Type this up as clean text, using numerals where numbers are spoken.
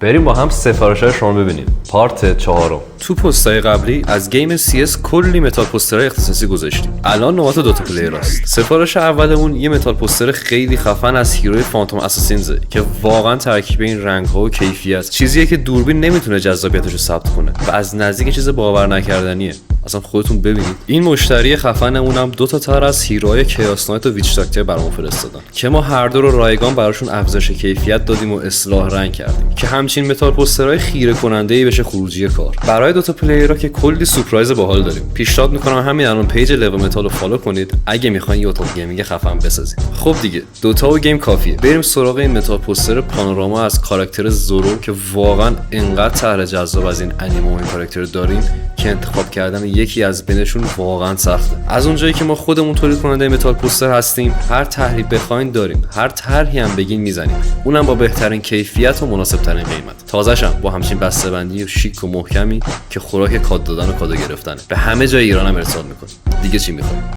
بریم با هم سفارش‌های شما ببینیم. پارت 4. تو پستای قبلی از گیم CS کلی متال پوسترهای اختصاصی گذاشتیم. الان نوبت دوتا پلیر است. سفارش اولمون یه متال پوستر خیلی خفن از هیروی فانتوم اساسینزه که واقعا ترکیب این رنگ‌ها و کیفیت چیزیه که دوربین نمیتونه جذابیتش رو ثبت کنه و از نزدیک چیز باور نکردنیه. اصلا خودتون ببینید. این مشتری خفنمون هم دو تا تر از هیروهای کیاس نایت و ویچ داکتر برامون فرستادن که ما هر دو رو رایگان براشون افزایش کیفیت دادیم و اصلاح رنگ کردیم که همچین متال پوسترهای خیره کننده‌ای بشه خروجی کار. برای دو تا پلیرها که کلی سورپرایز باحال داریم. پیشنهاد میکنم همین الان پیج لو متال رو فالو کنید اگه میخواین یه اتاق گیمینگ خفن بسازید. خب دیگه دوتا و گیم کافیه. بریم سراغ این متال پوستر پانوراما از کاراکتر زورو که واقعا انقدر طرح جذاب از این انیمه و این کاراکتر داریم که انتخاب کردن یکی از بینشون واقعا سخته. از اونجایی که ما خودمون تولید کننده متال پوستر هستیم، هر طرحی بخواین داریم، هر طرحی هم بگین میزنیم، اونم با بهترین کیفیت و مناسب ترین قیمت. تازه‌شم با همچین بسته‌بندی شیک و محکمی که خوراک کاد دادن و کادو گرفتنه. به همه جای ایران هم ارسال میکنه. دیگه چی میخوایم؟